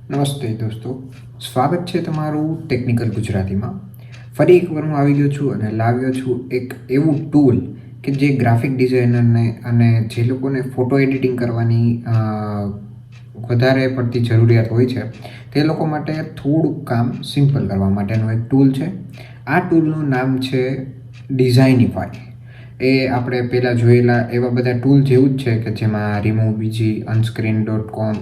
નમસ્તે દોસ્તો, સ્વાગત છે તમારું ટેકનિકલ ગુજરાતીમાં. ફરી એકવાર હું આવી ગયો છું અને લાવ્યો છું એક એવું ટૂલ કે જે ગ્રાફિક ડિઝાઇનરને અને જે લોકોને ફોટો એડિટિંગ કરવાની વધારે પડતી જરૂરિયાત હોય છે તે લોકો માટે થોડુંક કામ સિમ્પલ કરવા માટેનું એક ટૂલ છે. આ ટૂલનું નામ છે ડિઝાઇનિફાય. એ આપણે પહેલાં જોયેલા એવા બધા ટૂલ જેવું જ છે કે જેમાં રિમૂવ બીજી, unscreen.com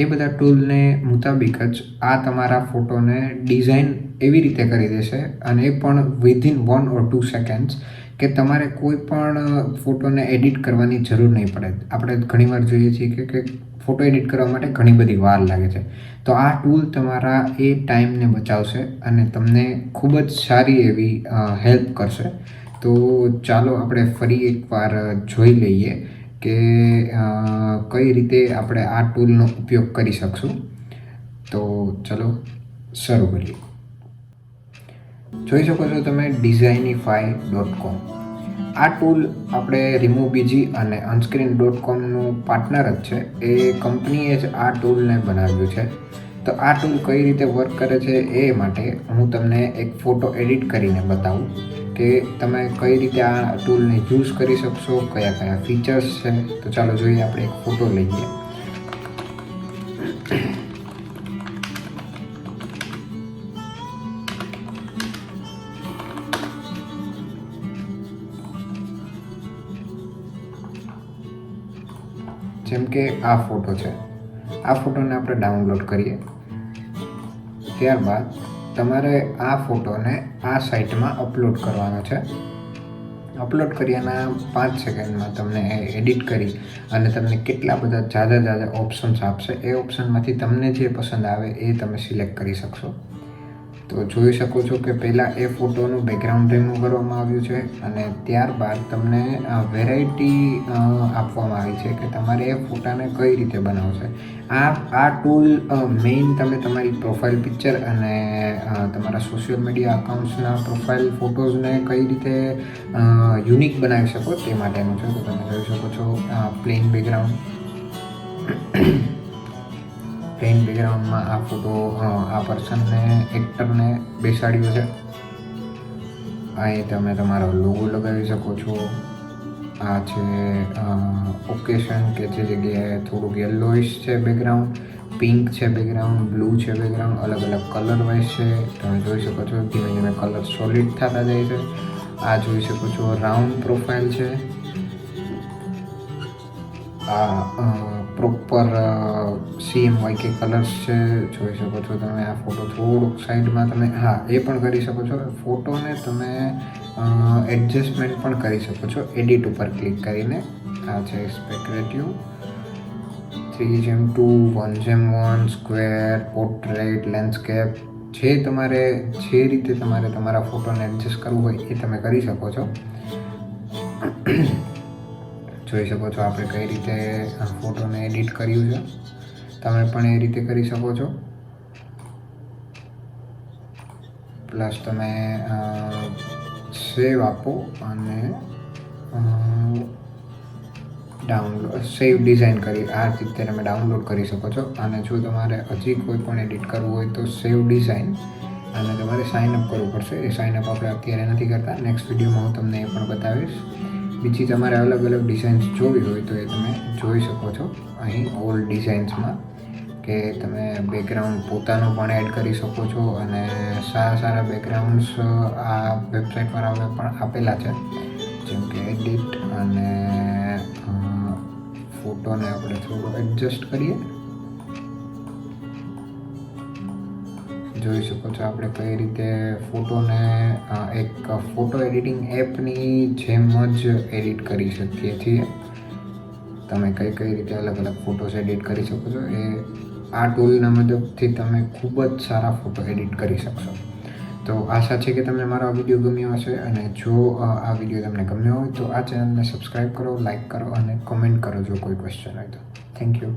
એ બધા ટૂલને મુતાબિક જ આ તમારા ફોટોને ડિઝાઇન એવી રીતે કરી દેશે, અને એ પણ વિધિન 1 or 2 સેકન્ડ્સ, કે તમારે કોઈ પણ ફોટોને એડિટ કરવાની જરૂર નહીં પડે. આપણે ઘણીવાર જોઈએ છીએ કે ફોટો એડિટ કરવા માટે ઘણી બધી વાર લાગે છે. તો આ ટૂલ તમારા એ ટાઈમને બચાવશે અને તમને ખૂબ જ સારી એવી હેલ્પ કરશે. તો ચાલો આપણે ફરી એકવાર જોઈ લઈએ કે કઈ રીતે આપણે આ ટૂલનો ઉપયોગ કરી શકશું. તો ચલો શરૂ કરીએ. જોઈ શકો છો તમે designifier.com. આ ટૂલ આપણે રિમૂવ બીજી અને unscreen.comનું પાર્ટનર જ છે. એ કંપનીએ જ આ ટૂલને બનાવ્યું છે. તો આ ટૂલ કઈ રીતે વર્ક કરે છે એ માટે હું તમને એક ફોટો એડિટ કરીને બતાવું કે તમે કઈ રીતે આ ટૂલને યુઝ કરી શકશો, કયા કયા ફીચર્સ છે. તો ચાલો જોઈએ. આપણે એક ફોટો લઈએ. જેમ કે આ ફોટો છે. આ ફોટોને આપણે ડાઉનલોડ કરીએ. ત્યારબાદ તમારે આ ફોટોને આ સાઇટમાં અપલોડ કરવાનો છે. અપલોડ કર્યાના 5 સેકન્ડમાં તમને એડિટ કરી અને તમને કેટલા બધા જાજા ઓપ્શન્સ આપશે. એ ઓપ્શનમાંથી તમને જે પસંદ આવે એ તમે સિલેક્ટ કરી શકશો. તો જોઈ શકો છો કે પહેલાં એ ફોટોનું બેકગ્રાઉન્ડ રિમૂવ કરવામાં આવ્યું છે અને ત્યારબાદ તમને વેરાયટી આપવામાં આવી છે કે તમારે એ ફોટાને કઈ રીતે બનાવશે. આ ટૂલ મેઇન તમે તમારી પ્રોફાઇલ પિક્ચર અને તમારા સોશિયલ મીડિયા અકાઉન્ટ્સના પ્રોફાઇલ ફોટોઝને કઈ રીતે યુનિક બનાવી શકો તે માટેનું છે. તો તમે જોઈ શકો છો પ્લેન બેકગ્રાઉન્ડમાં આ ફોટો આ પર્સનને, એક્ટરને બેસાડ્યો છે. અહીં તમે તમારો લોગો લગાવી શકો છો. આ છે ઓકેશન કે જે જગ્યાએ થોડુંક યલોઇશ છે બેકગ્રાઉન્ડ, પિંક છે બેકગ્રાઉન્ડ, બ્લુ છે બેકગ્રાઉન્ડ, અલગ અલગ કલર વાઇઝ છે. તમે જોઈ શકો છો ધીમે ધીમે કલર સોલિડ થતા જાય છે. આ જોઈ શકો છો રાઉન્ડ પ્રોફાઇલ છે. આ પ્રોપર CMYK કલર્સ છે. જોઈ શકો છો તમે. આ ફોટો થોડુંક સાઈડમાં તમે એ પણ કરી શકો છો. ફોટોને તમે એડજસ્ટમેન્ટ પણ કરી શકો છો એડિટ ઉપર ક્લિક કરીને. આ છે સ્પેક્યુલેટિવ, 3:2, 1:1, સ્ક્વેર, પોર્ટ્રેટ, લેન્ડસ્કેપ. જે રીતે તમારે તમારા ફોટોને એડજસ્ટ કરવું હોય એ તમે કરી શકો છો. જોઈ શકો છો આપણે કઈ રીતે આ ફોટોને એડિટ કર્યું છે. તમે પણ એ રીતે કરી શકો છો. પ્લસ તમે સેવ આપો અને સેવ ડિઝાઇન કરી આ રીતે તમે ડાઉનલોડ કરી શકો છો. અને જો તમારે હજી કોઈ પણ એડિટ કરવું હોય તો સેવ ડિઝાઇન અને તમારે સાઇનઅપ કરવું પડશે. એ સાઇનઅપ આપણે અત્યારે નથી કરતા. નેક્સ્ટ વિડીયોમાં હું તમને એ પણ બતાવીશ. બીજી તમારે અલગ અલગ ડિઝાઇન્સ જોવી હોય તો એ તમે જોઈ શકો છો અહીં ઓલ ડિઝાઇન્સમાં, કે તમે બેકગ્રાઉન્ડ પોતાનું પણ એડ કરી શકો છો. અને સારા બેકગ્રાઉન્ડ્સ આ વેબસાઇટ પર પણ આપેલા છે. જેમ કે એડિટ અને ફોટોને આપણે થોડું એડજસ્ટ કરીએ. જોઈ શકો છો આપણે કઈ રીતે ફોટોને એક ફોટો એડિટિંગ એપની જેમ જ એડિટ કરી શકીએ છીએ. તમે કઈ રીતે અલગ અલગ ફોટોસ એડિટ કરી શકો છો એ આ ટૂલના મદદથી તમે ખૂબ જ સારા ફોટો એડિટ કરી શકશો. તો આશા છે કે તમને મારો આ વિડીયો ગમ્યો હશે. અને જો આ વિડીયો તમને ગમ્યો હોય તો આ ચેનલને સબસ્ક્રાઈબ કરો, લાઈક કરો અને કોમેન્ટ કરો જો કોઈ ક્વેશ્ચન હોય તો. Thank you.